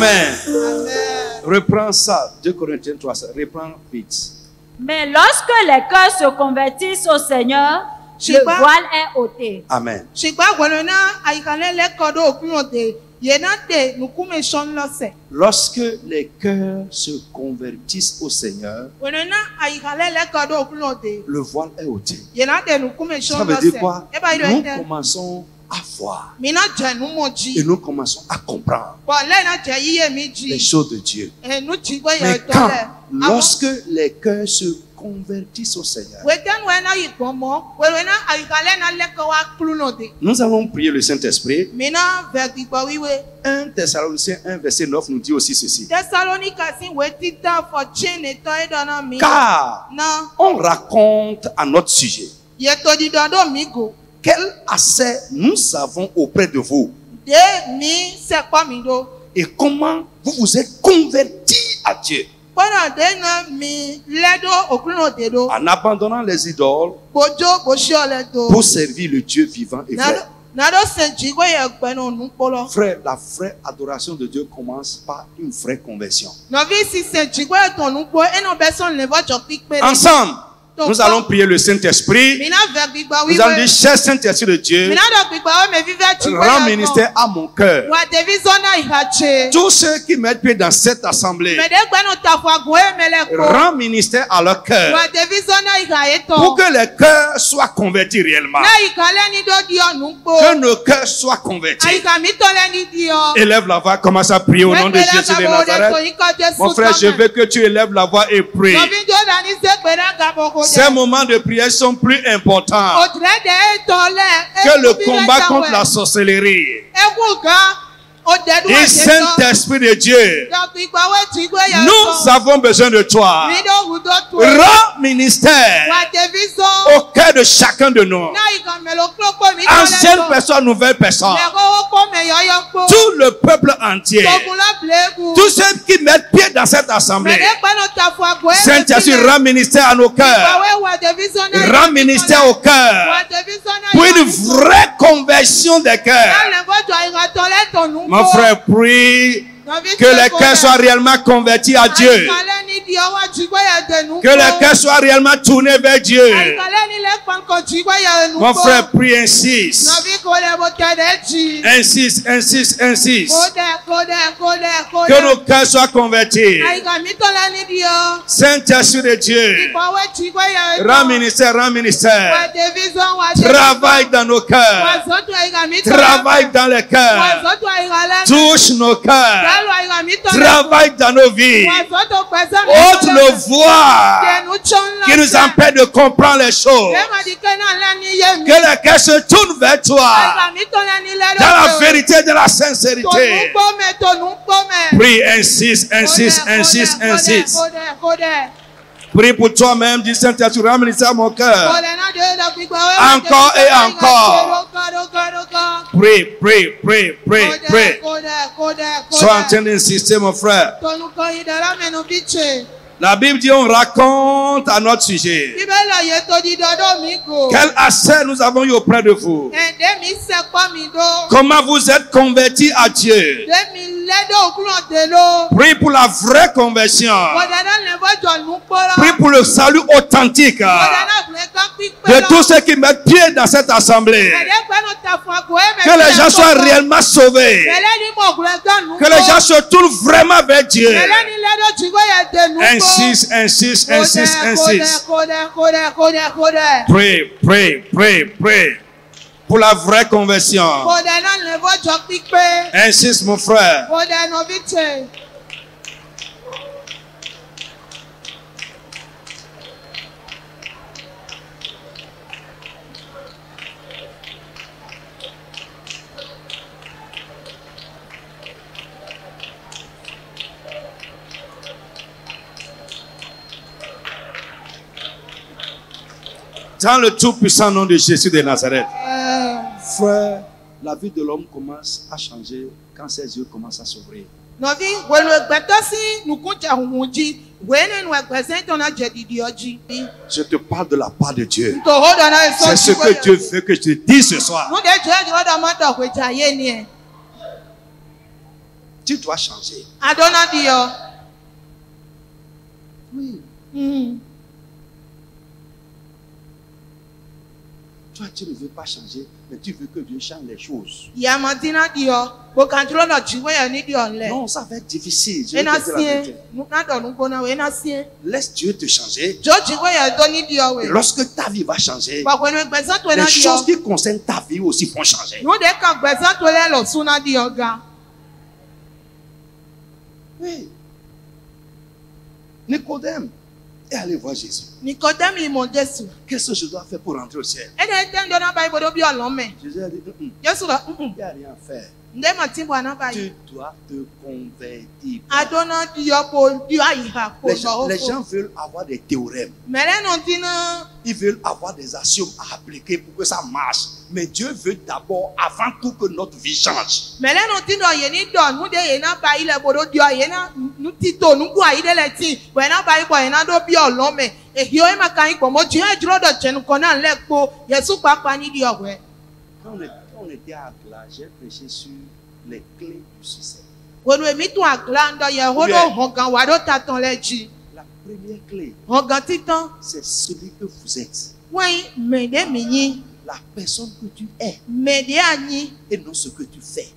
Amen. Amen. Reprends ça. 2 Corinthiens 3. Reprends vite. Mais lorsque les cœurs se convertissent au Seigneur, le voile est ôté. Amen. Lorsque les cœurs se convertissent au Seigneur, le voile est ôté. Ça veut dire quoi? Nous commençons à voir. Et nous commençons à comprendre les choses de Dieu. Mais quand, lorsque les cœurs se convertissent au Seigneur, nous allons prier le Saint-Esprit. 1 Thessaloniciens 1 verset 9 nous dit aussi ceci. Car on raconte à notre sujet quel accès nous avons auprès de vous et comment vous vous êtes convertis à Dieu en abandonnant les idoles pour servir le Dieu vivant et vrai. Frère, la vraie adoration de Dieu commence par une vraie conversion. Ensemble, nous allons prier le Saint-Esprit. Nous allons dire, cher Saint-Esprit de Dieu, rends ministère à mon cœur. Tous ceux qui mettent pied dans cette assemblée, rends ministère à leur cœur. Pour que les cœurs soient convertis réellement. Que nos cœurs soient convertis. Élève la voix, commence à prier au nom de Jésus de Nazareth. Mon frère, je veux que tu élèves la voix et prie. Ces moments de prière sont plus importants que le combat contre la sorcellerie. Et Saint-Esprit de Dieu, nous avons besoin de toi. Rends ministère au cœur de chacun de nous. Ancienne personne, nouvelle personne. Tout le peuple entier. Tous ceux qui mettent pied dans cette assemblée. Saint-Esprit, rends ministère à nos cœurs. Rends ministère au cœur. Pour une vraie conversion des cœurs. Mon frère, prie que les cœurs soient réellement convertis à Dieu. Que les cœurs soient réellement tournés vers Dieu. Mon frère, prie, insiste. Insiste, insiste, insiste. Que nos cœurs soient convertis. Saint-Esprit de Dieu, rends ministère, rends ministère. Travaille dans nos cœurs. Travaille dans les cœurs. Touche nos cœurs. Travaille dans nos vies. Ôte le voile qui nous empêche de comprendre les choses. Que les cœurs se tournent vers toi. Dans la vérité, de la sincérité. Prie, insiste, insiste, insiste, insiste. Prie pour toi-même, dis Saint-Esprit, rends ministère à mon cœur. Encore et encore. Prie, prie, prie, prie, prie. Sois en train d'insister, mon frère. La Bible dit, on raconte à notre sujet quel accès nous avons eu auprès de vous. Comment vous êtes convertis à Dieu. Prie pour la vraie conversion. Prie pour le salut authentique de tous ceux qui mettent pied dans cette assemblée. Que les gens soient réellement sauvés. Que les gens se tournent vraiment vers Dieu. Insiste, insiste, insiste, insiste. Prie, prie, prie, prie. Pour la vraie conversion. Insiste, mon frère. Dans le tout-puissant nom de Jésus de Nazareth. Frère, la vie de l'homme commence à changer quand ses yeux commencent à s'ouvrir. Je te parle de la part de Dieu. C'est ce que Dieu veut que je te dise ce soir. Tu dois changer. Adona dio. Oui. Toi, tu ne veux pas changer, mais tu veux que Dieu change les choses. Yamantina dio. Bokantulo no chiwe ya ni dio le. Non, ça va être difficile. Je vais te dire la vérité. Laisse Dieu te changer. Et lorsque ta vie va changer, les choses qui concernent ta vie aussi vont changer. Oui. Nicodème est allé voir Jésus. Qu'est-ce que je dois faire pour rentrer au ciel? Jésus a dit, il n'y a rien à faire. Tu dois te convertir. Les gens veulent avoir des théorèmes. Ils veulent avoir des actions à appliquer pour que ça marche. Mais Dieu veut d'abord, avant tout, que notre vie change. Quand on était à Glas, j'ai prêché sur les clés du succès. La première clé, c'est celui que vous êtes. La personne que tu es et non ce que tu fais.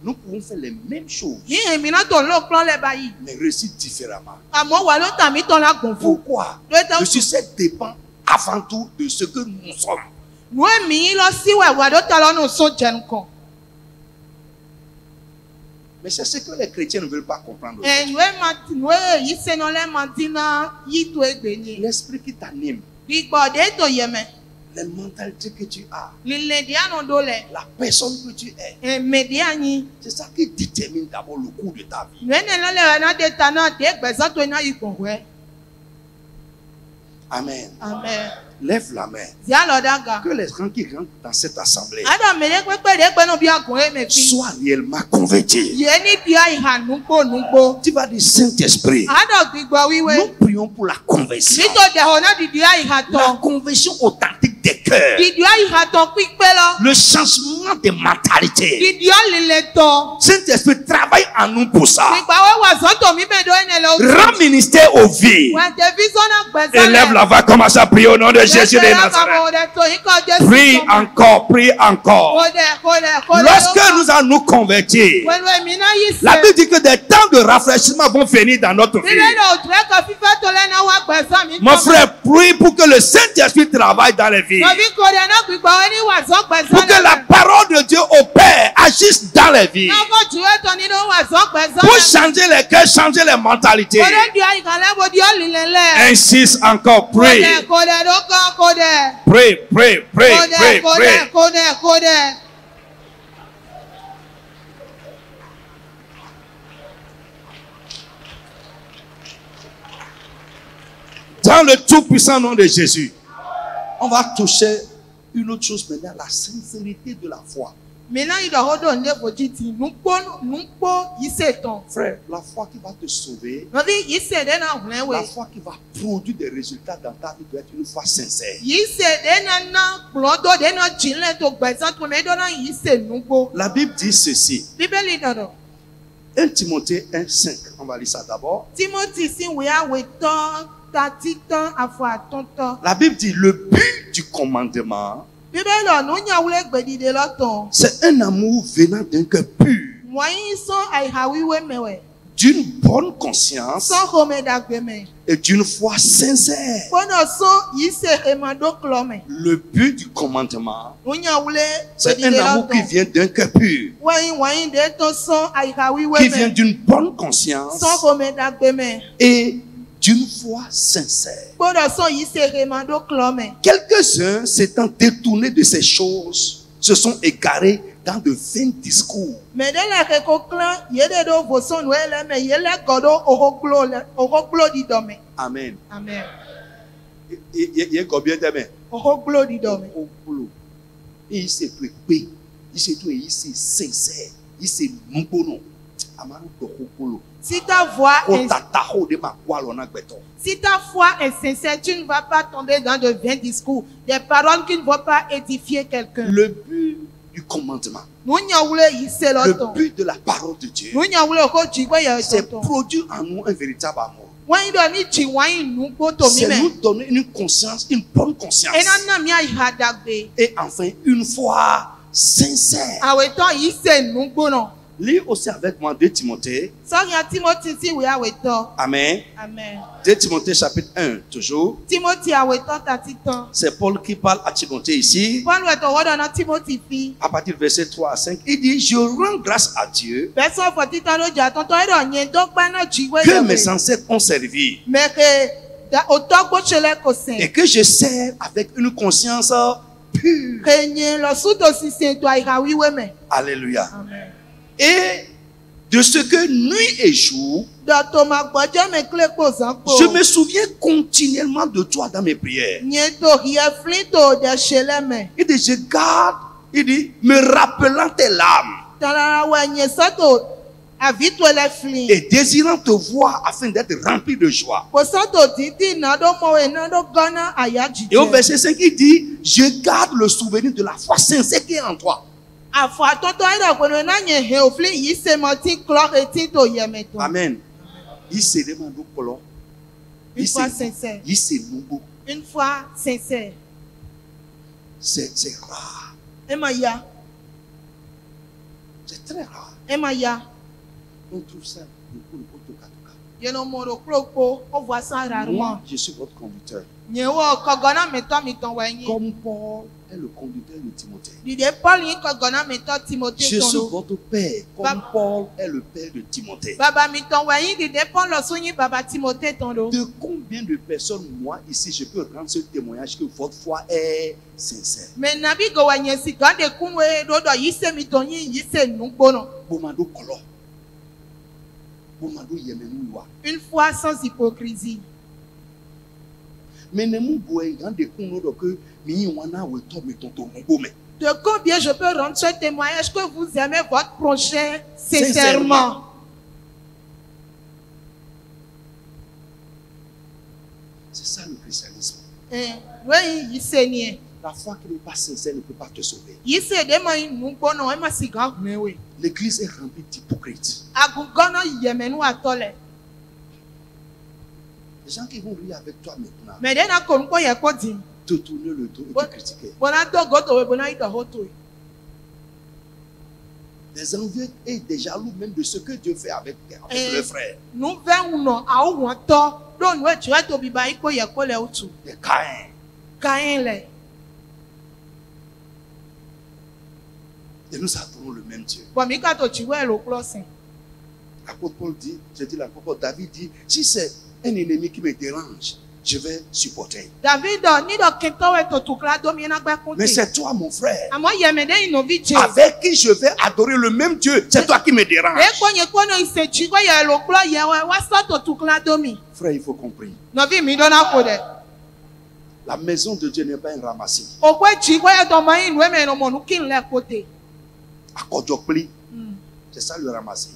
Nous pouvons faire les mêmes choses, mais réussir différemment. Pourquoi? Le succès dépend avant tout de ce que nous sommes. Mais c'est ce que les chrétiens ne veulent pas comprendre. L'esprit qui t'anime, les mentalités que tu as, la personne que tu es, c'est ça qui détermine d'abord le cours de ta vie. Amen. Amen. Lève la main. Que les gens qui rentrent dans cette assemblée soient réellement convertis. Tu vas dire, Saint-Esprit, nous prions pour la conversion. La conversion authentique des cœurs. Le changement des mentalités. Saint-Esprit travaille en nous pour ça. Rends ministère aux vies. Élève la voix, commence à prier au nom de Jésus de Nazareth. Prie encore, prie encore. Lorsque nous allons nous convertir, la Bible dit que des temps de rafraîchissement vont venir dans notre vie. Mon frère, prie pour que le Saint-Esprit travaille dans les vies. Pour que la parole de Dieu opère, agisse dans les vies. Pour changer les cœurs, changer les mentalités. Insiste encore, prie. Pray, pray, pray, pray, pray. Dans le tout-puissant nom de Jésus, on va toucher une autre chose maintenant, la sincérité de la foi. Frère, la foi qui va te sauver, la foi qui va produire des résultats dans ta vie doit être une foi sincère. La Bible dit ceci. 1 Timothée 1:5. On va lire ça d'abord. La Bible dit le but du commandement, c'est un amour venant d'un cœur pur, d'une bonne conscience et d'une foi sincère. Le but du commandement, c'est un amour qui vient d'un cœur pur, qui vient d'une bonne conscience et d'une foi sincère. Quelques-uns s'étant détournés de ces choses se sont égarés dans de vains discours. Amen. Amen. Il y a combien de mains? Il s'est préoccupé. Il s'est tout, il s'est sincère. Il s'est non. Si ta foi est sincère, tu ne vas pas tomber dans de vains discours, des paroles qui ne vont pas édifier quelqu'un. Le but du commandement. Le Le but de la parole de Dieu, c'est produire en nous un véritable amour. C'est nous donner une conscience, une bonne conscience. Et enfin, une foi sincère. Lis aussi avec moi 2 Timothée. Amen. 2 Timothée chapitre 1, toujours. C'est Paul qui parle à Timothée ici. À partir du verset 3 à 5, il dit, je rends grâce à Dieu que mes ancêtres ont servi et que je sers avec une conscience pure. Alléluia. Amen. Et de ce que nuit et jour, je me souviens continuellement de toi dans mes prières. Il dit, je garde, il dit, me rappelant tes larmes et désirant te voir afin d'être rempli de joie. Et au verset 5, il dit, je garde le souvenir de la foi sincère qui est en toi. Amen. Une foi sincère. Une foi sincère. C'est rare. C'est très rare. On trouve ça beaucoup. Moi, je suis votre conducteur. Comme Paul est le conducteur de Timothée. Je suis votre père. Comme Paul est le père de Timothée. De combien de personnes, moi, ici, je peux rendre ce témoignage que votre foi est sincère? Bomado Kolo. Bomado Yemenouwa. Une foi sans hypocrisie. Mais ne m'oubliez pas de que de combien je peux rendre ce témoignage que vous aimez votre prochain sincèrement. C'est ça le christianisme. La foi qui n'est pas sincère ne peut pas te sauver. L'église est remplie d'hypocrites. Les gens qui vont rire avec toi maintenant, te tourner le dos et te critiquer. Des envieux et des jaloux même de ce que Dieu fait avec le frère. Des Caïns. Et nous adorons le même Dieu. L'apôtre Paul dit, l'apôtre David dit, si c'est un ennemi qui me dérange, je vais supporter. Mais c'est toi, mon frère, avec qui je vais adorer le même Dieu. C'est toi qui me dérange. Frère, il faut comprendre. La maison de Dieu n'est pas un ramassis. C'est ça le ramassis.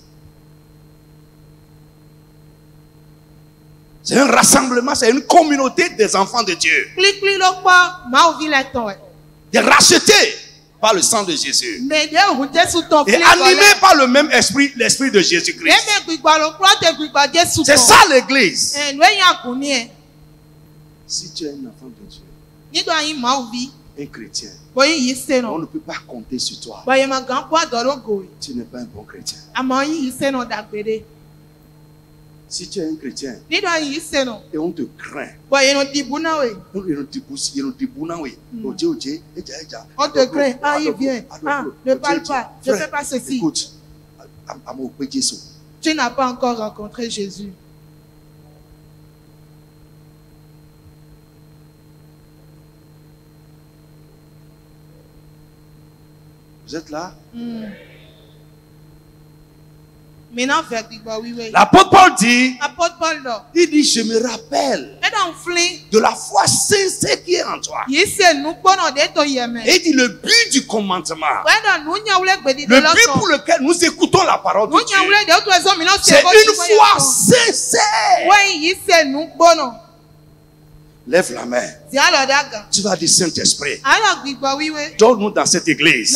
C'est un rassemblement, c'est une communauté des enfants de Dieu. Des rachetés par le sang de Jésus. Et animés par le même esprit, l'esprit de Jésus-Christ. C'est ça l'église. Si tu es un enfant de Dieu, un chrétien, on ne peut pas compter sur toi. Tu n'es pas un bon chrétien. Si tu es un chrétien et on te craint, on te craint, ah il vient, ah ne parle pas, je ne fais pas ceci. Écoute, tu n'as pas encore rencontré Jésus. Vous êtes là? L'apôtre Paul dit, il dit, je me rappelle de la foi sincère qui est en toi. Et il dit, le but du commandement, le but pour lequel nous écoutons la parole de Dieu, c'est une foi sincère. Lève la main. Tu vas dire Saint-Esprit. Donne-nous dans cette église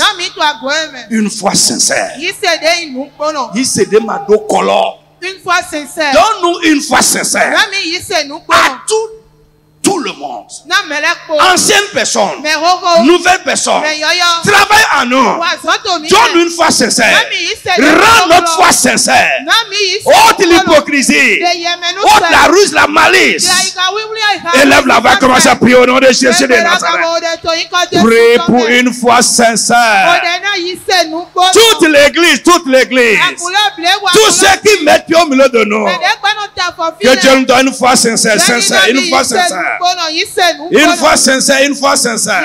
une foi sincère. Une foi sincère. Donne-nous une foi sincère. À tout le monde. Ancienne personne, nouvelle personne, travaille en nous. Donne une foi sincère. Rends notre foi sincère. Ôte l'hypocrisie. Ôte la ruse, la malice. Élève la voix, commence à prier au nom de Jésus de Nazareth. Prie pour une foi sincère. Toute l'église, toute l'église. Tous ceux qui mettent pied au milieu de nous. Que Dieu nous donne une foi sincère, sincère, une foi sincère. Une fois sincère, une fois sincère.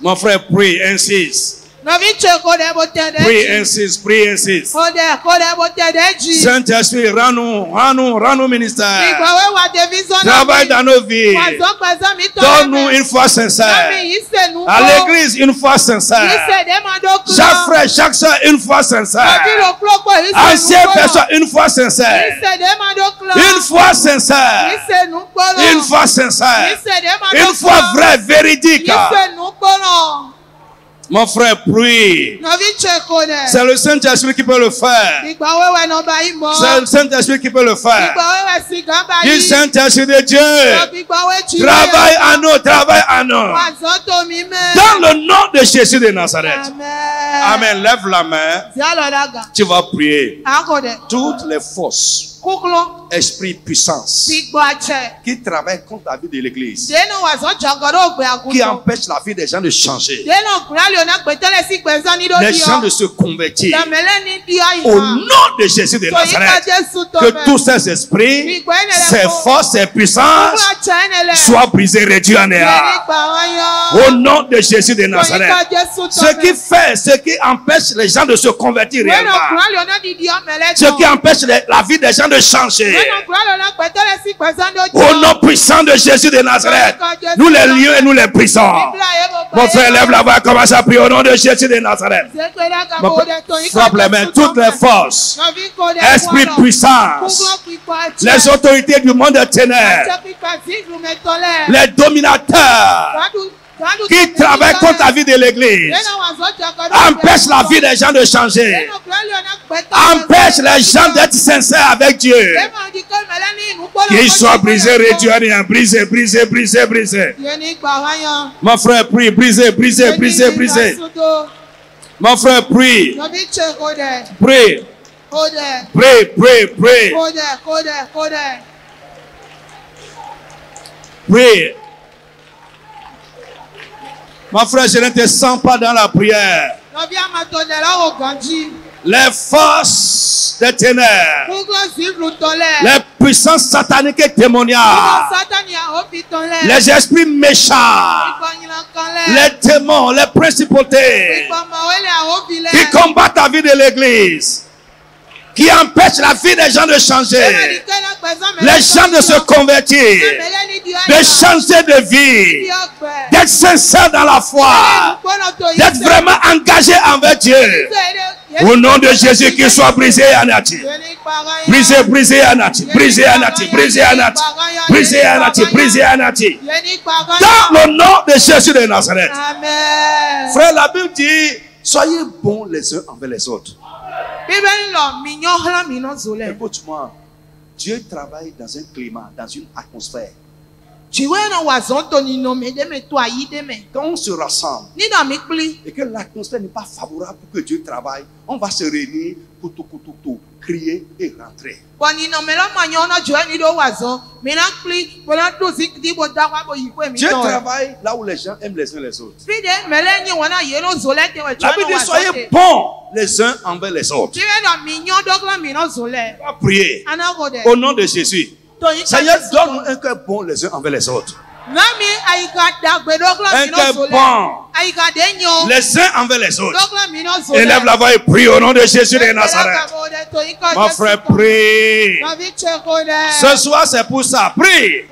Mon frère, prie, insiste. Prie, insiste, prie, insiste. Saint-Esprit, rends-nous ministère. Travaille dans nos vies. Donne-nous une foi sincère. À l'église, une foi sincère. Chaque frère, chaque soeur, une foi sincère. Ancienne personne, une foi sincère. Une foi sincère. Une foi sincère. Une foi vraie, véridique. Mon frère, prie. C'est le Saint-Esprit qui peut le faire. C'est le Saint-Esprit qui peut le faire. Du Saint-Esprit de Dieu. Travaille en nous, travaille en nous. Dans le nom de Jésus de Nazareth. Amen. Lève la main. Tu vas prier. Toutes les forces. Esprit puissance qui travaille contre la vie de l'église, qui empêche la vie des gens de changer, les gens de se convertir. Au nom de Jésus de Nazareth, que tous ces esprits, ces forces, ces puissances soient brisés, réduits en néant. Au nom de Jésus de Nazareth, ce qui empêche les gens de se convertir réellement, ce qui empêche la vie des gens de changer. Au nom puissant de Jésus de Nazareth, nous les lions et nous les brisons. Mon frère, lève la voix, commence à prier au nom de Jésus de Nazareth. Frappe les mains, toutes les forces, esprit puissant, les autorités du monde des ténèbres, les dominateurs qui travaillent contre la vie de l'église, empêche la vie des gens de changer, empêche les gens d'être sincères avec Dieu. Qu'ils soient brisés, réduits à néant, brisés, brisés, brisés, brisés. Mon frère, prie, brisez, brisez, brisez, brisez. Mon frère, prie. Prie. Prie, prie, prie. Prie. Mon frère, je ne te sens pas dans la prière. Les forces des ténèbres, les puissances sataniques et démoniaques, les esprits méchants, les démons, les principautés qui combattent la vie de l'église, qui empêchent la vie des gens de changer, les gens de se convertir, de changer de vie, d'être sincères dans la foi, d'être vraiment engagés envers Dieu. Au nom de Jésus, qu'il soit brisé Anati. Brisé, brisé Anati. Brisé Anati. Brisé Anati. Brisé Anati. Brisé Anati. Dans le nom de Jésus de Nazareth. Amen. Frère, la Bible dit, soyez bons les uns envers les autres. Écoute-moi, Dieu travaille dans un climat, dans une atmosphère. Quand on se rassemble et que l'atmosphère n'est pas favorable pour que Dieu travaille, on va se réunir pour tout, crier et rentrer. Dieu travaille là où les gens aiment les uns les autres. La Bible dit soyez bons les uns envers les autres. On va prier au nom de Jésus. Seigneur, donne-nous un cœur bon les uns envers les autres. Un cœur bon les uns envers les autres. Élève la voix et prie au nom de Jésus de Nazareth. Mon frère, prie. Ce soir, c'est pour ça. Prie.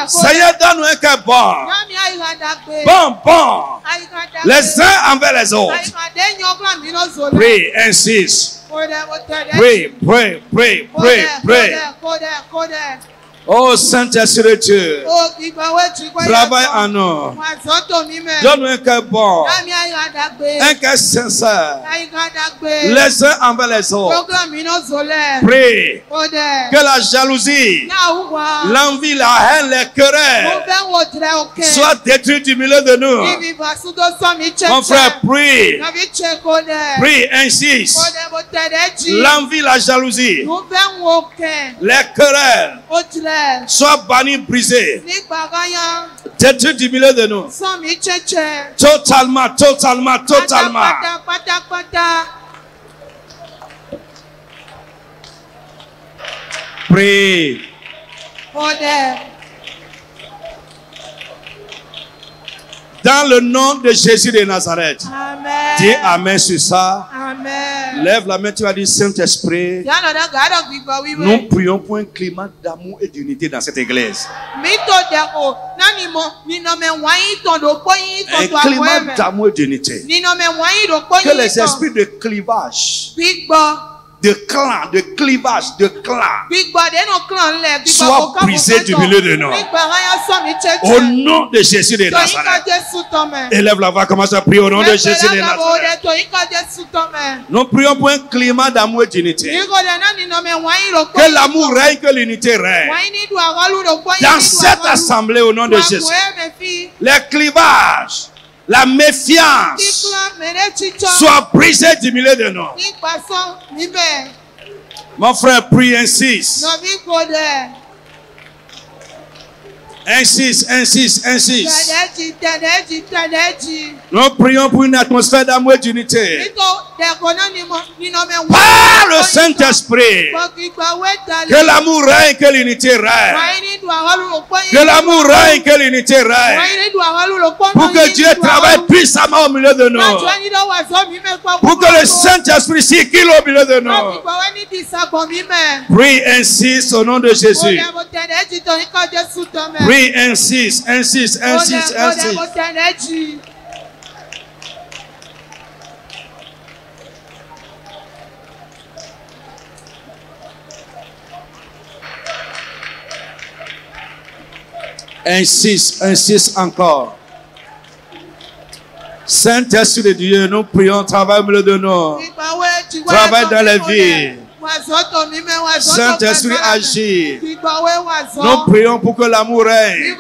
Seigneur, donne-nous un cœur bon. Bon. Les uns envers les autres. Prie, insiste. Prie. Oh Saint-Esprit de Dieu, travaille en nous. Donne-nous un cœur bon, un cœur sincère, les uns envers les autres. Prie que la jalousie, l'envie, la haine, les querelles soient détruits du milieu de nous. Mon frère, prie. Prie, insiste. L'envie, la jalousie, les querelles soient bannis, brisés. Détruits du milieu de nous. Totalement, totalement, totalement. Prie. Dans le nom de Jésus de Nazareth. Amen. Dis Amen sur ça. Amen. Lève la main, tu vas dire Saint-Esprit. Nous prions pour un climat d'amour et d'unité dans cette église. Un climat d'amour et d'unité. Que les esprits de clivage, de clan, de clivage, de clan soient brisés du milieu de nous. Au nom de Jésus de Nazareth. Élève la voix, commence à prier au nom de Jésus de Nazareth. Nous prions pour un climat d'amour et d'unité. Que l'amour règne, que l'unité règne. Dans cette assemblée au nom de Jésus. Les clivages, la méfiance soit brisée du milieu de nous. Mon frère, prie, insiste. Insiste, insiste, insiste. Nous prions pour une atmosphère d'amour et d'unité. Par le Saint-Esprit. Que l'amour règne, que l'unité règne. Que l'amour règne, que l'unité règne. Pour que Dieu travaille puissamment au milieu de nous. Pour que le Saint-Esprit circule au milieu de nous. Prie, insiste au nom de Jésus. Prie, insiste, insiste, insiste, insiste. Insiste, insiste encore. Saint-Esprit de Dieu, nous prions, travaille au milieu de nous. Travaille dans la vie. Saint-Esprit agit. Nous prions pour que l'amour règne.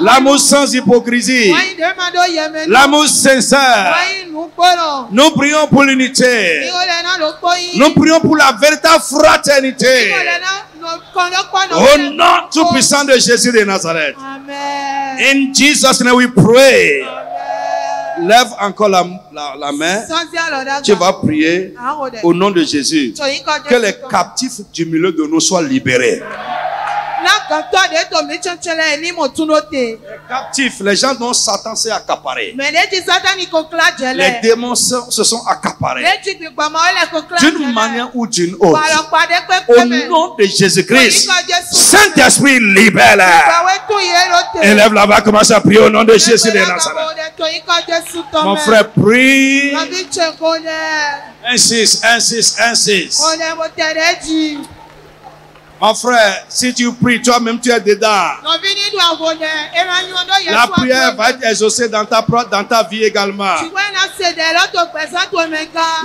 L'amour sans hypocrisie. L'amour sincère. Nous prions pour l'unité. Nous prions pour la véritable fraternité. Au nom tout puissant de Jésus de Nazareth. In Jesus' name we pray. Lève encore la main. Tu vas prier au nom de Jésus. Que les captifs du milieu de nous soient libérés. Les captifs, les gens dont Satan s'est accaparé. Les démons se sont accaparés d'une manière ou d'une autre. Au nom de Jésus-Christ, Saint-Esprit, libère-les. Élève là-bas, commence à prier au nom de Jésus de Nazareth. Mon frère, prie. Insiste, insiste, insiste. Mon frère, si tu pries, toi-même tu es dedans. La prière va être exaucée dans ta vie également.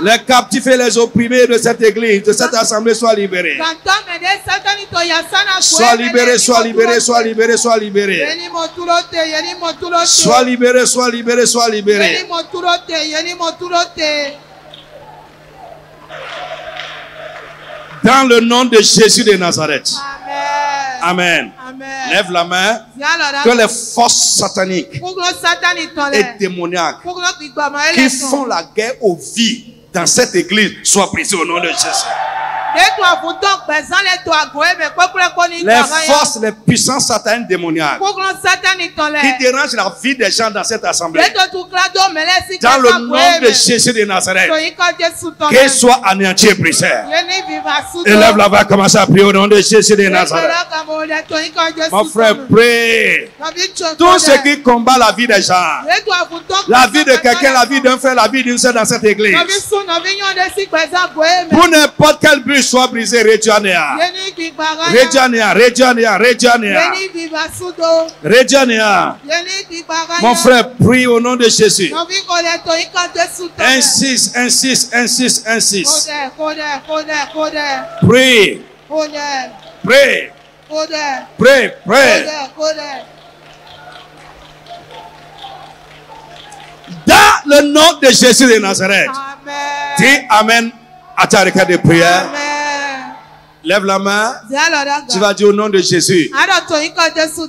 Les captifs et les opprimés de cette église, de cette assemblée soient libérés. Sois libéré, sois libéré, sois libéré, sois libéré. Sois libéré, sois libéré, sois libéré. Dans le nom de Jésus de Nazareth. Amen. Amen. Lève la main. Que les forces sataniques et démoniaques qui font la guerre aux vies dans cette église soient brisées au nom de Jésus. Les forces, les puissances sataniques démoniaques qui dérangent la vie des gens dans cette assemblée. Dans le nom de Jésus de Nazareth, qu'ils soient anéantis et brisés. Élève la voix, commence à prier au nom de Jésus de Nazareth. Mon frère, prie. Tout ce qui combat la vie des gens, la vie de quelqu'un, la vie d'un frère, la vie d'une sœur dans cette église, pour n'importe quel but, vie soit brisée, Reggiania. Reggiania, Reggiania, Reggiania. Reggiania. Mon frère, prie au nom de Jésus. Insiste, insiste, insiste, insiste. Prie. Prie. Prie, prie. Dans le nom de Jésus de Nazareth. Amen. Dis Amen à ta requête de prière. Amen. Lève la main. Tu vas dire au nom de Jésus.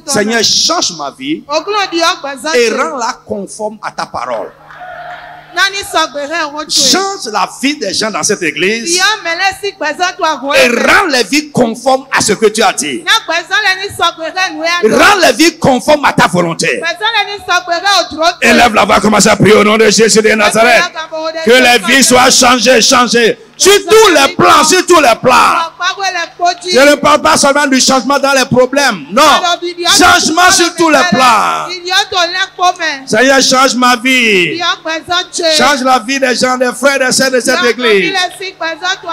Seigneur, change ma vie et rends-la conforme à ta parole. Change la vie des gens dans cette église et rends les vies conformes à ce que tu as dit. Rends les vies conformes à ta volonté. Élève la voix, commence à prier au nom de Jésus de Nazareth. Que les vies soient changées, changées. Sur tous les plans, sur tous les plans. Je ne parle pas seulement du changement dans les problèmes. Non. Changement sur tous les plans. Seigneur, change ma vie. Change la vie des gens, des frères et des sœurs de cette église.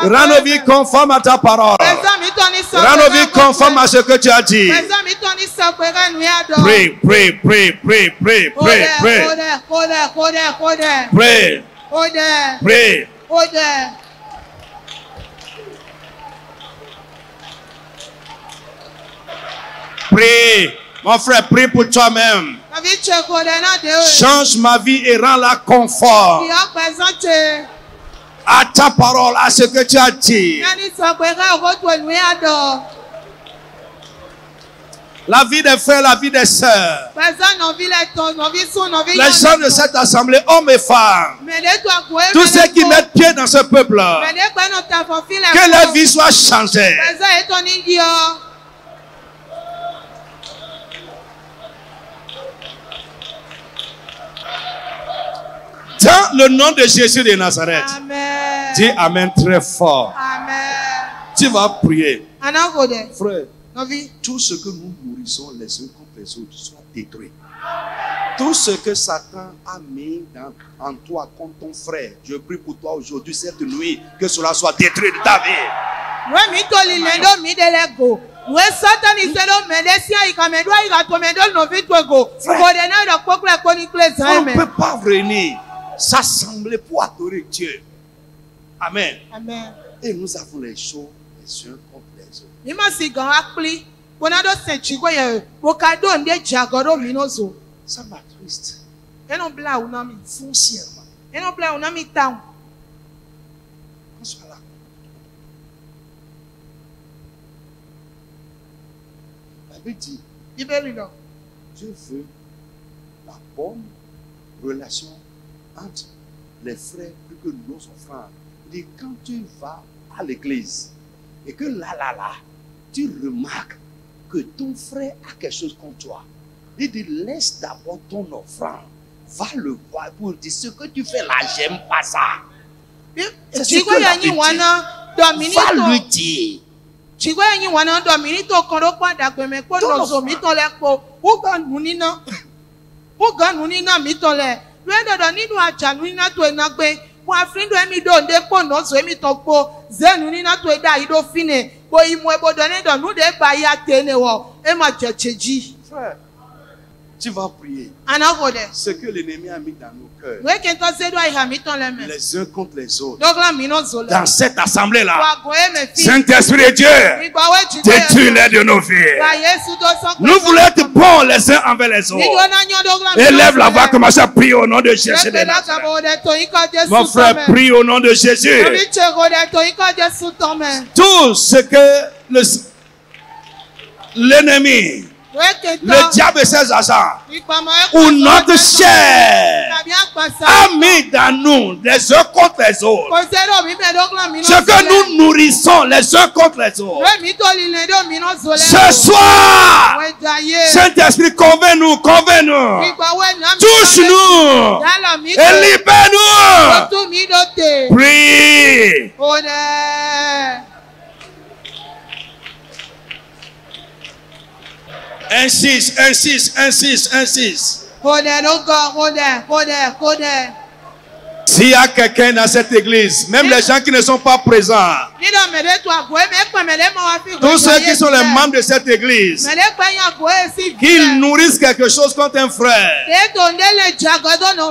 Rends nos vies conformes à ta parole. Rends nos vies conformes à ce que tu as dit. Prie, prie, prie, prie, prie, prie, prie. Prie. Prie. Prie, mon frère, prie pour toi-même. Change ma vie et rends-la conforme à ta parole, à ce que tu as dit. La vie des frères, la vie des sœurs. Les gens de cette assemblée, hommes et femmes. Tous ceux qui mettent pied dans ce peuple-là. Que leur vie soit changée. Dans le nom de Jésus de Nazareth. Amen. Dis Amen très fort. Amen. Tu vas prier. Frère, tout ce que nous nourrissons les uns contre les autres soit détruit. Tout ce que Satan a mis en toi comme ton frère, je prie pour toi aujourd'hui, cette nuit, que cela soit détruit de ta vie. On ne peut pas venir s'assembler pour adorer Dieu. Amen. Amen. Et nous avons les choses les uns contre les autres. Ça m'attriste. Foncièrement. On soit là. La Bible dit, Dieu veut la bonne relation entre les frères plus que nos enfants. Il dit, quand tu vas à l'église et que là, tu remarques que ton frère a quelque chose contre toi, il dit, laisse d'abord ton offrande. Va le voir pour dire, ce que tu fais là, j'aime pas ça. C'est ce que la Bible dit. Va lui dire. Frère, tu vas prier. Ce que l'ennemi a mis dans nos cœurs, les uns contre les autres, dans cette assemblée-là, Saint-Esprit de Dieu, détruis-les de nos vies. Nous voulons être bons les uns envers les autres. Élève la voix, commence à prier au nom de Jésus. Mon frère, prie au nom de Jésus. Tout ce que l'ennemi, le diable et ses agents, ou notre chair, a mis dans nous les uns contre les autres. Ce que nous nourrissons les uns contre les autres. Ce soir, Saint-Esprit, convainc-nous, convainc-nous. Touche-nous et libère-nous. Prie. Insiste, insiste, insiste, insiste. S'il y a quelqu'un dans cette église, même les gens qui ne sont pas présents, tous ceux qui sont les membres de cette église, qui nourrissent quelque chose contre un frère,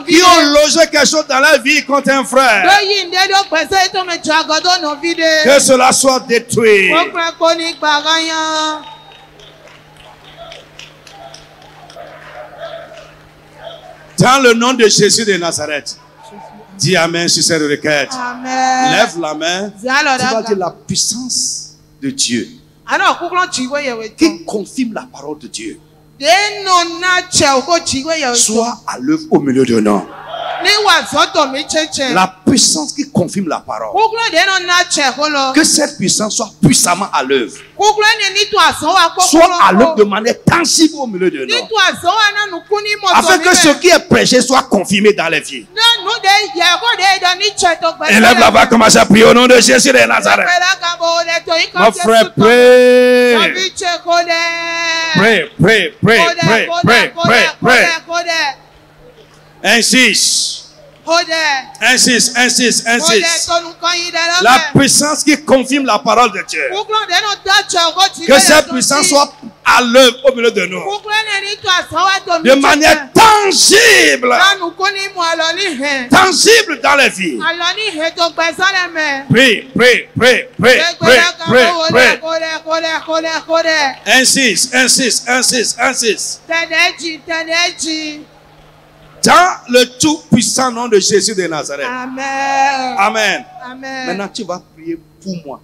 qui ont logé quelque chose dans la vie contre un frère, que cela soit détruit. Dans le nom de Jésus de Nazareth. Dis Amen sur cette requête. Amen. Lève la main. Tu vas dire la puissance de Dieu qui confirme la parole de Dieu. Sois à l'œuvre au milieu de nous. La puissance qui confirme la parole. Que cette puissance soit puissamment à l'œuvre. Soit à l'œuvre de manière tangible au milieu de nous. Afin que ce qui est prêché soit confirmé dans les vies. Élève la voix, commence à prier au nom de Jésus de Nazareth. Mon frère, prie. Prie. Insiste. La puissance qui confirme la parole de Dieu. Que cette puissance soit à l'œuvre au milieu de nous. De manière tangible. Tangible dans les vies. Prie. Insiste. Dans le tout-puissant nom de Jésus de Nazareth. Amen. Maintenant, tu vas prier pour moi.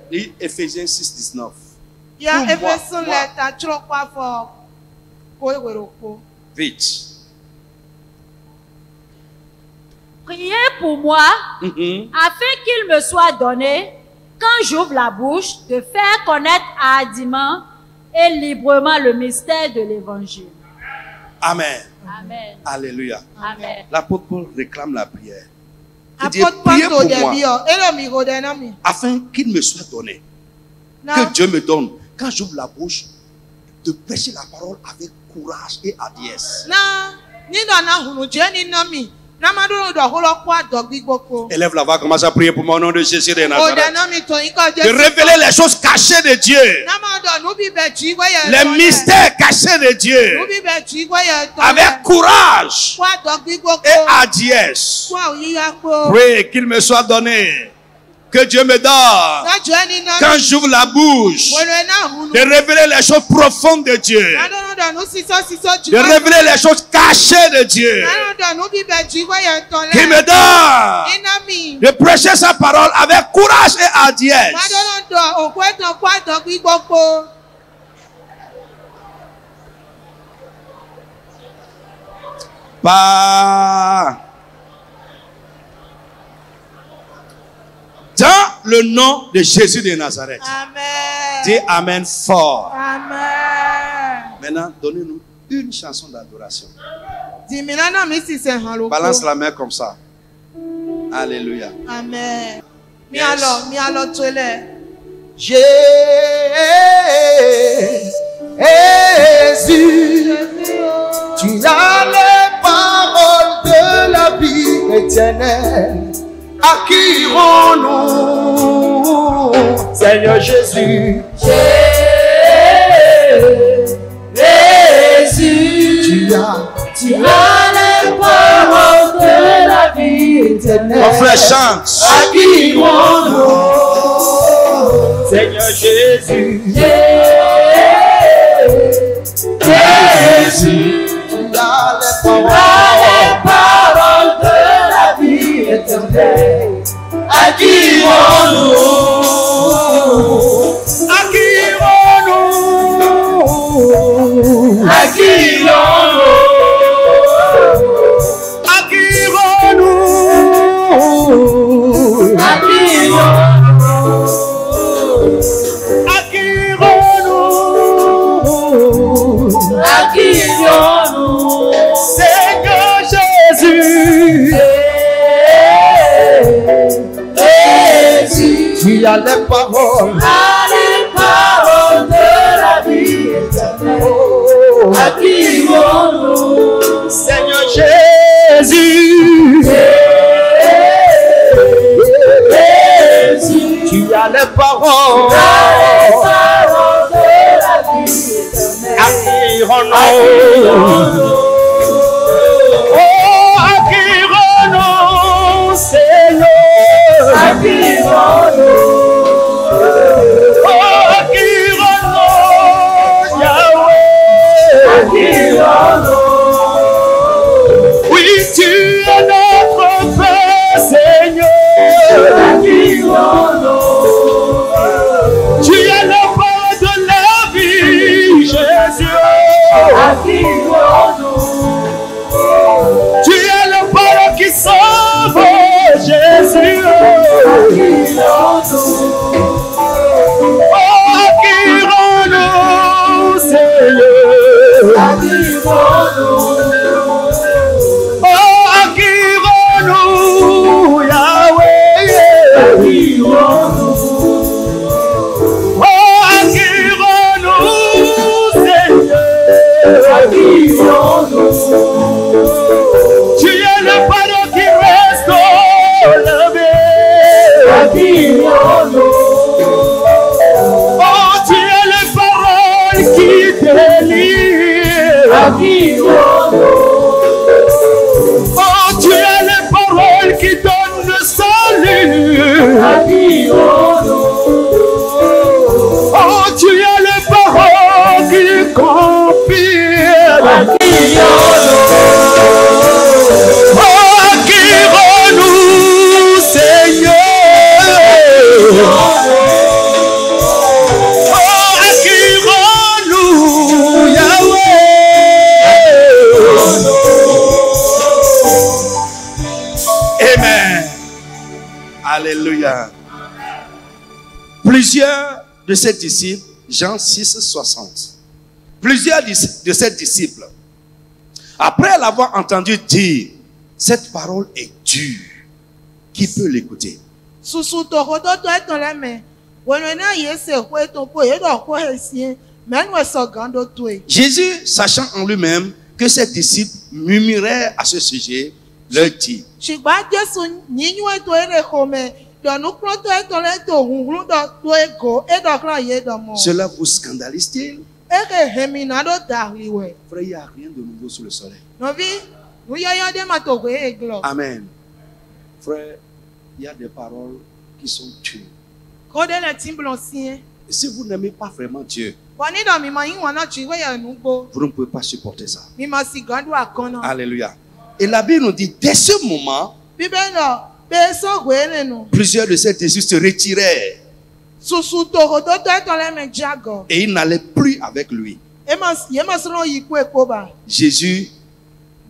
Lis Ephésiens 6:19. Vite. Priez pour moi, afin qu'il me soit donné, quand j'ouvre la bouche, de faire connaître hardiment et librement le mystère de l'évangile. Amen. Alléluia. L'apôtre Paul réclame la prière. Il dit, priez pour moi, afin qu'il me soit donné. Que Dieu me donne, quand j'ouvre la bouche, de prêcher la parole avec courage et hardiesse. Élève la voix, commence à prier pour mon nom de Jésus de Nazareth. De révéler les choses cachées de Dieu. Les mystères cachés de Dieu. Avec courage et hardiesse. Prie qu'il me soit donné. Que Dieu me donne, quand j'ouvre la bouche, de révéler les choses profondes de Dieu, de révéler les choses cachées de Dieu, qu'il me donne de prêcher sa parole avec courage et hardiesse. Dans le nom de Jésus de Nazareth. Amen. Dis Amen fort. Amen. Maintenant, donnez-nous une chanson d'adoration. Balance la main comme ça. Alléluia. Amen. Yes. Jésus, tu as les paroles de la vie éternelle. À qui irons-nous, Seigneur Jésus? Jésus, tu as les paroles de la vie éternelle. Mon frère chante. À qui irons-nous, Seigneur Jésus? Jésus, tu as les paroles de la vie éternelle. À qui irons-nous? À qui irons-nous? À qui irons-nous? À qui irons-nous? À qui irons-nous? À qui irons-nous? À qui irons-nous? Seigneur Jésus. Tu as les paroles de la vie éternelle. À qui irons-nous, Seigneur Jésus? Jésus. Tu as les paroles. de la vie éternelle. Acquérons-nous. Oh, acquérons-nous, Seigneur. Acquérons-nous. Oh, acquérons-nous, Yahweh. Acquérons-nous. Oui, tu es notre Père, Seigneur. Acquérons-nous. Tu es le Père de la vie, Jésus. Acquérons-nous. Tu es le Père qui sauve, Jésus. Acquérons-nous. Oh, acquérons-nous, Seigneur. Acquérons-nous. Oh, acquérons-nous, Yahweh. Acquérons-nous. Oh, acquérons-nous, Seigneur. Acquérons-nous. Tu es le Père qui restaure la vie. Acquérons-nous. Oh, tu es les paroles qui délivrent. Acquérons-nous. Oh, tu es les paroles qui donnent le salut. Acquérons-nous. Oh, tu es les paroles qui confirment. Acquérons-nous. Oh, acquérons-nous, Seigneur. Oh, acquérons-nous, Yahweh. Amen. Alléluia. Plusieurs de ces disciples, Jean 6, 60. Plusieurs de ces disciples, après l'avoir entendu dire, cette parole est dure, qui peut l'écouter? Jésus, sachant en lui-même que ses disciples murmuraient à ce sujet, leur dit, cela vous scandalise-t-il? Frère, il n'y a rien de nouveau sous le soleil. Amen. Frère, il y a des paroles qui sont dures. Et si vous n'aimez pas vraiment Dieu, vous ne pouvez pas supporter ça. Alléluia. Et la Bible nous dit, dès ce moment, plusieurs de ces disciples se retiraient. Et ils n'allaient plus avec lui. Jésus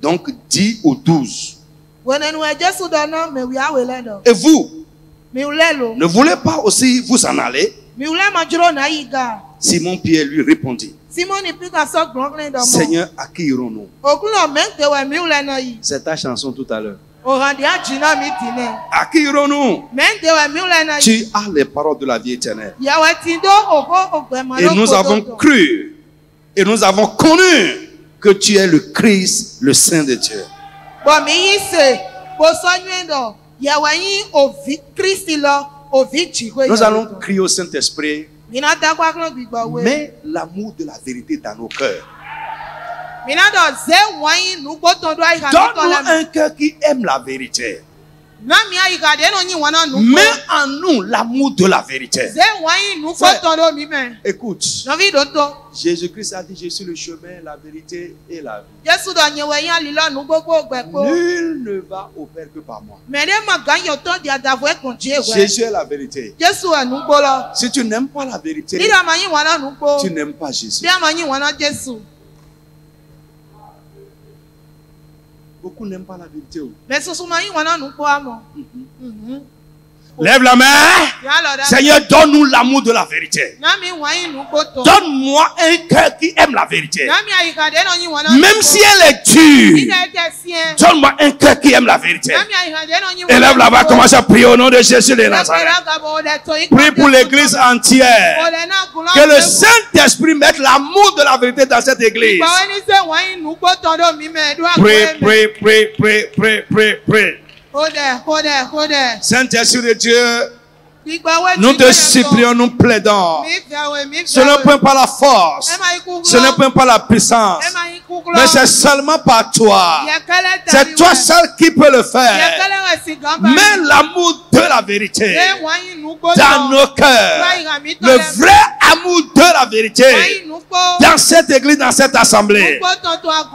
donc dit aux 12, et vous, ne voulez pas aussi vous en aller? Simon-Pierre lui répondit, Seigneur, à qui irons-nous? C'est ta chanson tout à l'heure. À qui irons-nous? Tu as les paroles de la vie éternelle. Et nous avons cru et nous avons connu que tu es le Christ, le Saint de Dieu. Nous allons crier au Saint-Esprit, mets l'amour de la vérité dans nos cœurs. Donne-nous un cœur qui aime la vérité. Mets en nous l'amour de la vérité. Frère, écoute, Jésus-Christ a dit, je suis le chemin, la vérité et la vie. Nul ne va au Père que par moi. Jésus est la vérité. Si tu n'aimes pas la vérité, tu n'aimes pas Jésus. Beaucoup n'aiment pas la vérité. Lève la main. Seigneur, donne-nous l'amour de la vérité. Donne-moi un cœur qui aime la vérité. Même si elle est dure, donne-moi un cœur qui aime la vérité. Élève là-bas, commence à prier au nom de Jésus de Nazareth. Prie pour l'église entière. Que le Saint-Esprit mette l'amour de la vérité dans cette église. Prie. Saint-Esprit de Dieu, nous te supplions, nous plaidons. Ce n'est point par la force, ce n'est point par la puissance, mais c'est seulement par toi. C'est toi seul qui peux le faire. Mets l'amour de la vérité dans nos cœurs. Le vrai amour de la vérité dans cette église, dans cette assemblée.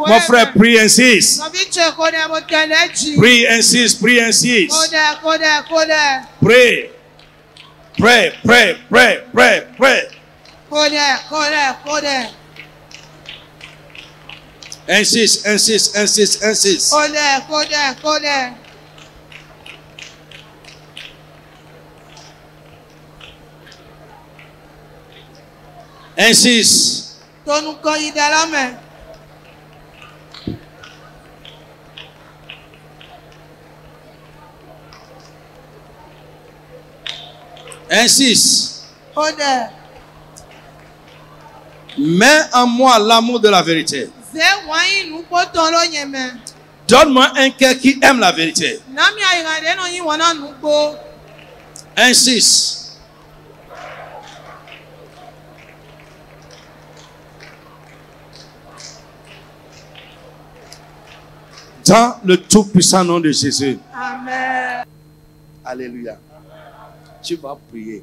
Mon frère, prie, insiste. Prie, insiste. Prie. Insiste. Insiste. Insiste. Mets en moi l'amour de la vérité. Donne-moi un cœur qui aime la vérité. Insiste. Dans le tout-puissant nom de Jésus. Amen. Alléluia. Tu vas prier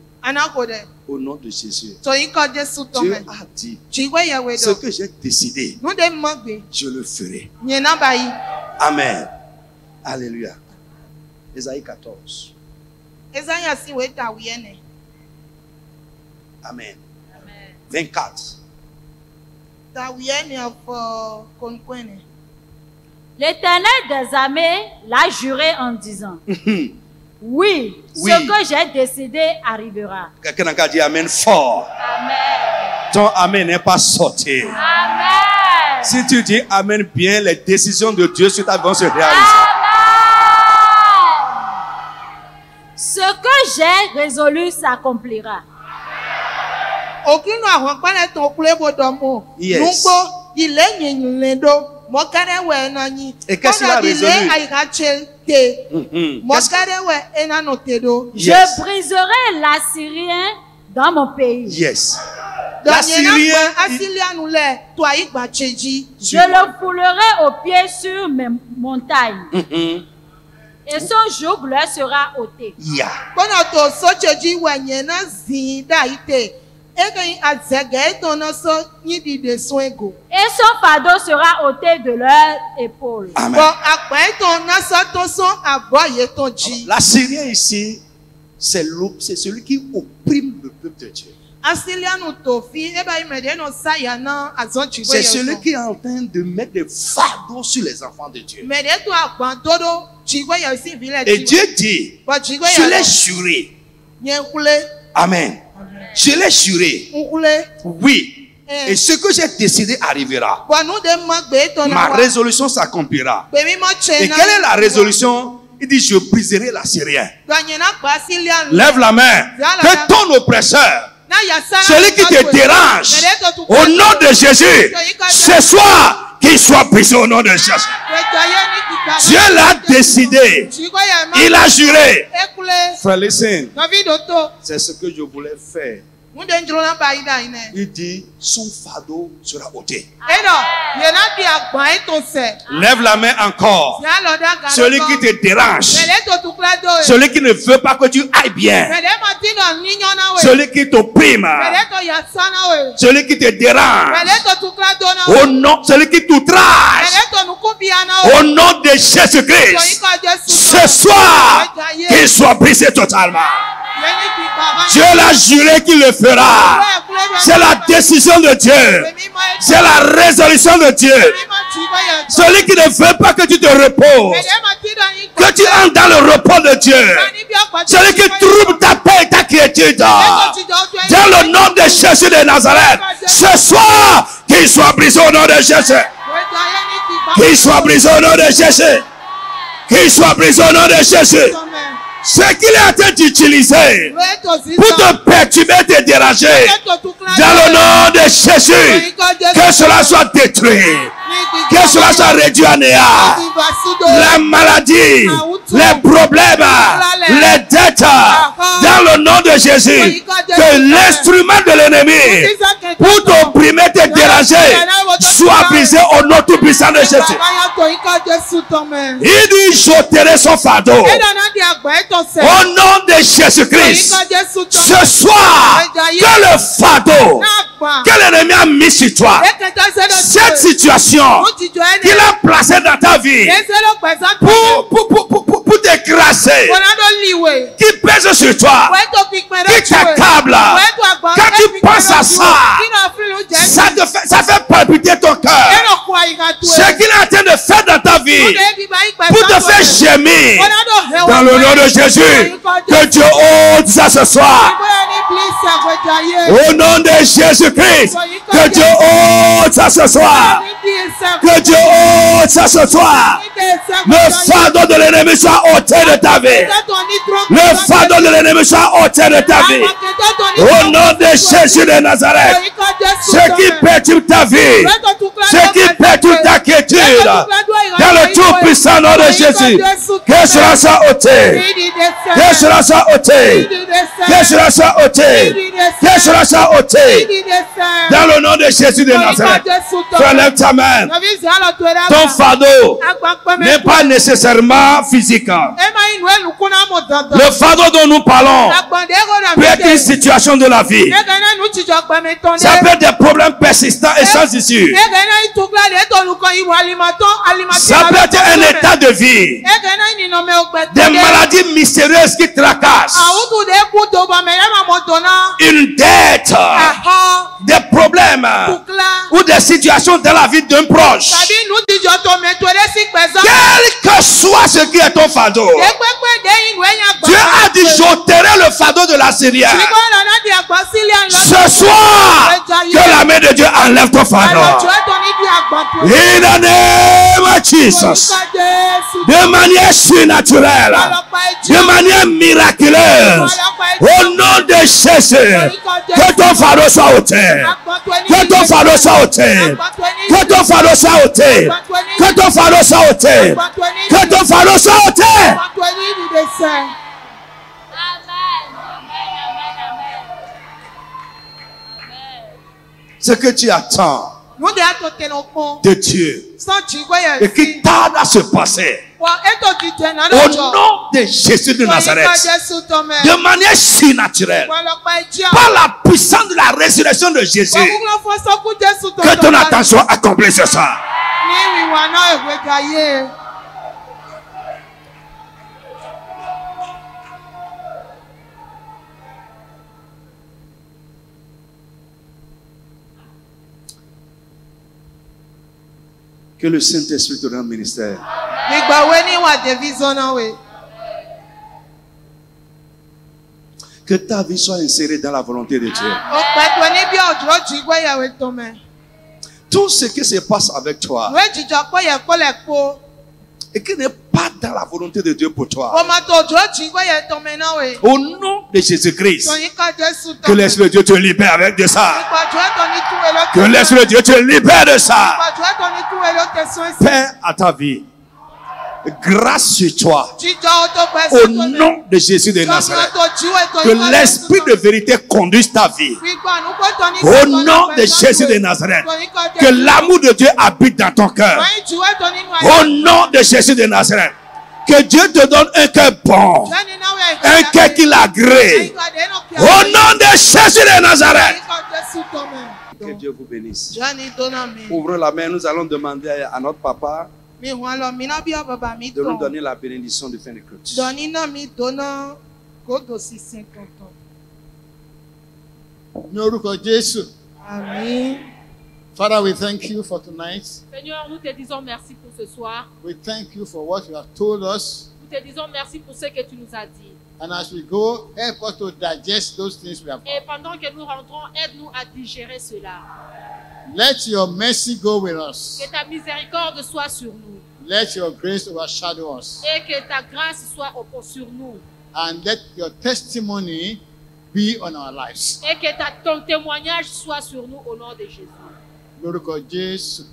au nom de Jésus. Dieu a dit, ce que j'ai décidé, je le ferai. Amen. Alléluia. Ésaïe 14. Amen. 24. L'Éternel des armées l'a juré en disant, oui, ce que j'ai décidé arrivera. Quelqu'un a dit Amen fort. Amen. Ton Amen n'est pas sorti. Amen. Si tu dis Amen bien, les décisions de Dieu sur ta vie vont se réaliser. Amen. Ce que j'ai résolu s'accomplira. Yes. Et qu'est-ce qu'il a résolu? Je briserai l'Assyrien dans mon pays. Yes. L'Assyrien, je le foulerai aux pieds sur mes montagnes. Et son joug leur sera ôté. Yeah. Et son fardeau sera ôté de leur épaule. Amen. L'Assyrien ici, c'est celui qui opprime le peuple de Dieu. C'est celui qui est en train de mettre des fardeaux sur les enfants de Dieu. Et Dieu dit, je l'ai juré. Amen. Je l'ai juré. Oui. Et ce que j'ai décidé arrivera. Ma résolution s'accomplira. Et quelle est la résolution? Il dit, je briserai l'Assyrien. Lève la main. Que ton oppresseur, celui qui te dérange, au nom de Jésus, ce soir, qu'il soit brisé au nom de Jésus. Dieu l'a décidé. Il a juré. Frère, listen. C'est ce que je voulais faire. Il dit, son fardeau sera ôté. Lève la main encore. Celui qui te dérange, celui qui ne veut pas que tu ailles bien, celui qui t'opprime, celui qui te dérange, au nom, celui qui t'outrage, au nom de Jésus-Christ, ce soir, qu'il soit brisé totalement. Dieu l'a juré qu'il le fera. C'est la décision de Dieu. C'est la résolution de Dieu. Celui qui ne veut pas que tu te reposes, Que tu entres dans le repos de Dieu. Celui qui trouble ta paix et ta quiétude. Dans le nom de Jésus de Nazareth. Ce soir, qu'il soit brisé au nom de Jésus. Qu'il soit brisé au nom de Jésus. Qu'il soit brisé au nom de Jésus. Ce qu'il est en train d'utiliser pour te perturber, te déranger, dans le nom de Jésus, que cela soit détruit, que cela soit réduit à néant. La maladie, les problèmes, les dettes, dans le nom de Jésus, que l'instrument de l'ennemi pour t'opprimer, te déranger, soit brisé au nom tout puissant de Jésus. Il dit, j'ôterai son fardeau. Au nom de Jésus-Christ, ce soir, que le fardeau que l'ennemi a mis sur toi, cette situation qu'il a placée dans ta vie pour t'écraser, qui pèse sur toi, qui t'accable, quand tu penses à ça, ça fait palpiter ton cœur. Ce qu'il est en train de faire dans ta vie pour te faire gémir, dans le nom de Jésus, que Dieu ôte ça ce soir. Au nom de Jésus-Christ, que Dieu ôte ça ce soir. Que Dieu ôte ça ce soir. Le fardeau de l'ennemi soit ôté de ta vie. Le fardeau de l'ennemi soit ôté de ta vie. Au nom de Jésus de Nazareth, ce qui perturbe ta vie, ce qui perturbe ta quiétude, dans le tout-puissant nom de Jésus, que cela soit ôté. Que cela soit ôté. Que cela soit ôté. Que cela soit ôté. Dans le nom de Jésus de Nazareth. Relève ta main. Ton fardeau n'est pas nécessairement physique. Le fardeau dont nous parlons peut être une situation de la vie. Ça peut être des problèmes persistants et sans issue. Ça peut être un état de vie. Des maladies mystérieuses qui tracassent. Une dette. Des problèmes. Ou des situations dans la vie d'un proche. Quel que soit ce qui est ton fardeau, Dieu a dit j'ôterai le fardeau de la Syrienne. Ce soir, que la main de Dieu enlève ton fardeau. In the name of Jesus. De manière surnaturelle, de manière miraculeuse, au nom de Jésus, que ton fardeau soit ôté. Que ton fardeau soit ôté. Que ton fardeau soit ôté. Que ton fardeau soit ôté. Que ton fardeau soit ôté. Ce que tu attends de Dieu et qui tarde à se passer, au nom de Jésus de Nazareth, de manière surnaturelle, par la puissance de la résurrection de Jésus, que ton attention accomplisse ça. Que le Saint-Esprit te rende ministère. Que ta vie soit insérée dans la volonté de Dieu. Tout ce qui se passe avec toi et qui n'est pas dans la volonté de Dieu pour toi, au nom de Jésus-Christ, que l'Esprit de Dieu te libère avec de ça. Que l'Esprit de Dieu te libère de ça. Paix à ta vie. Grâce sur toi. Au nom de Jésus de Nazareth. Que l'Esprit de vérité conduise ta vie. Au nom de Jésus de Nazareth. Que l'amour de Dieu habite dans ton cœur. Au nom de Jésus de Nazareth. Que Dieu te donne un cœur bon. Un cœur qui l'agrée. Au nom de Jésus de Nazareth. Que Dieu vous bénisse. Ouvrons la main, nous allons demander à notre papa de nous donner la bénédiction de fin de culte. Amen. Father, we thank you for tonight. Seigneur, nous te disons merci pour ce soir. We thank you for what you have told us. Nous te disons merci pour ce que tu nous as dit. And as we go, help us to digest those things we have Et heard. pendant que nous rentrons, aide-nous à digérer cela. Let your mercy go with us. Que ta miséricorde soit sur nous. Let your grace overshadow us. Et que ta grâce soit sur nous. And let your testimony be on our lives. Et que ton témoignage soit sur nous au nom de Jésus. Lórúkọ Jésù.